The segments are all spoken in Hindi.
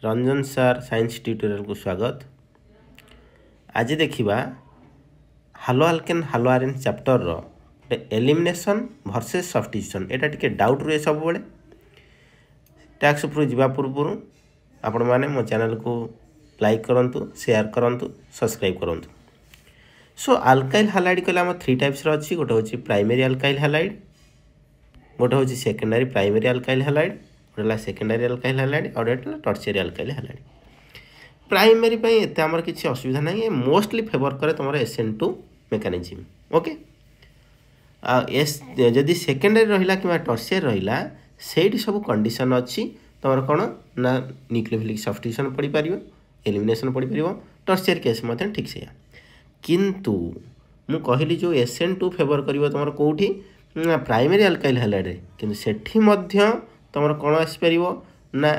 रंजन सर साइंस ट्यूटोरियल को स्वागत। आज देखिबा haloalkane haloarene chapter रो एलिमिनेशन वर्सेस सब्स्टिट्यूशन। एटा टिके डाउट रुए सब बेले टैक्स ऊपर जीवा पूर्व आपण माने मो चैनल को लाइक करंतु, शेयर करंतु, सब्सक्राइब करंतु। सो अल्काइल हैलाइड कहले हम थ्री टाइप्स रो अछि। गोटे होछि प्राइमरी अल्काइल हैलाइड, गोटे होछि सेकेंडरी प्राइमरी अल्काइल हैलाइड, गोटे सेकेंडरी अल्काइल हैलाइड और गोटे टर्शियरी अल्काइल हैलाइड। प्राइमरी पे एते हमर किछि असुविधा नै, मोस्टली फेवर करे तमर SN2 मेकानिज्म। ओके एस जदि सेकेंडरी रहिला किबा टर्शियरी रहिला सेठी सब कंडीशन अछि तमर कोन ना न्यूक्लियोफिलिक सब्स्टिट्यूशन पड़ी परिबो, एलिमिनेशन पड़ी परिबो, टर्शियरी केस मते ठीक से। किंतु मु कहली जो SN2 फेवर करिवो तमर कोठी प्राइमरी अल्काइल हैलाइड रे, किंतु सेठी मध्य तमर कोन आसी परिबो ना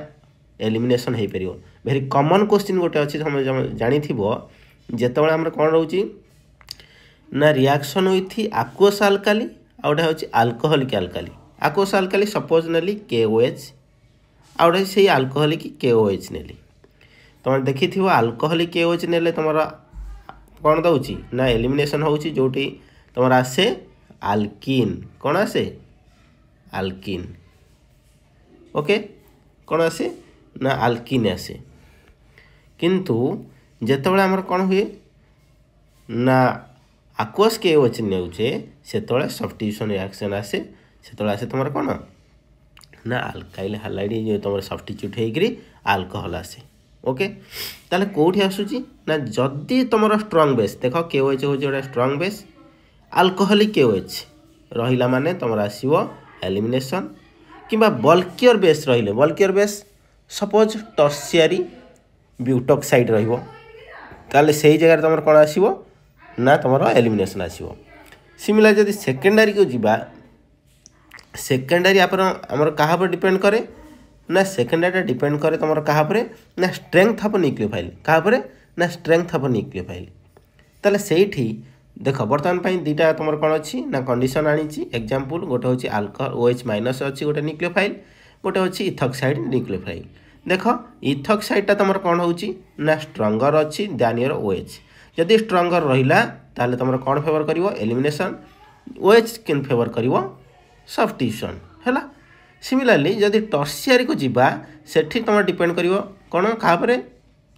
एलिमिनेशन हे परिबो। वेरी कॉमन क्वेश्चन गोटे अछि हम जानि थिबो जेतबळे हमर कोन रहउची ना रिएक्शन विथ एक्वस अल्काली आउडा होची alcoholic alkali. Aqueous alkali suppose नेली KOH आउडा सेही अल्कोहलिक KOH नेली। तमर देखि थिबो अल्कोहलिक KOH नेले तमर कोन दउची ना एलिमिनेशन होउची जोटी तमर आसे अल्कीन। कोन आसे अल्कीन। ओके कोन आसे ना अल्कीन आसे। किंतु जेतबळे हमर कोन हुए ना एक्वस KOH नेउचे सेतबळे सब्स्टिट्यूशन रिएक्शन आसे, सेतबळे आसे तमर कोन ना अल्काइल हैलाइड जे तमर सब्स्टिट्यूट हेग्री अल्कोहल आसे। ओके ताले कोठी आसुची ना जदी तमर स्ट्रांग बेस देखो KOH हो जोडा स्ट्रांग बेस अल्कोहलिक KOH रहिला माने तमर आसीबो एलिमिनेशन। किबा बल्कियर बेस रहिले, bulkier base suppose tertiary butoxide रहिबो ताले सेही जगह तमर कोन आसीबो ना तमर एलिमिनेशन आसीबो। सिमिलर जदी सेकेंडरी को जिबा सेकेंडरी हमर कहा पर डिपेंड करे ना सेकेंडरी डिपेंड करे तमर कहा पर ना स्ट्रेंथ ऑफ न्यूक्लियोफाइल, कहा पर ना स्ट्रेंथ ऑफ न्यूक्लियोफाइल। ताले सेठी देखो वर्तमान पई दीटा तमर कोन अछि ना कंडीशन आनिछि। एग्जांपल गोटे होछि अल्कोहल OH माइनस अछि गोटे न्यूक्लियोफाइल, गोटे होछि इथॉक्साइड न्यूक्लियोफाइल। देखो इथॉक्साइड ता तमर कोन होछि ना स्ट्रांगर अछि देन योर OH। जदि स्ट्रांगर रहिला ताले तमर कोन फेवर करिवो एलिमिनेशन, OH कैन फेवर करिवो सब्स्टिट्यूशन हैला। सिमिलरली जदि टर्शियरी को जिबा सेठी तमर डिपेंड करिवो कोन कहा पर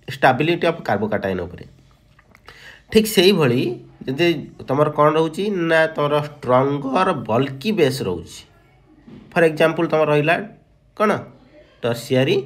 स्टेबिलिटी ऑफ कार्बोकैटायन ऊपर। ठीक सेही भली जदि तमर कोन रहउची ना तमर स्ट्रांगर बल्की बेस रहउची। फॉर एग्जांपल तमर रहिला कोन टर्शियरी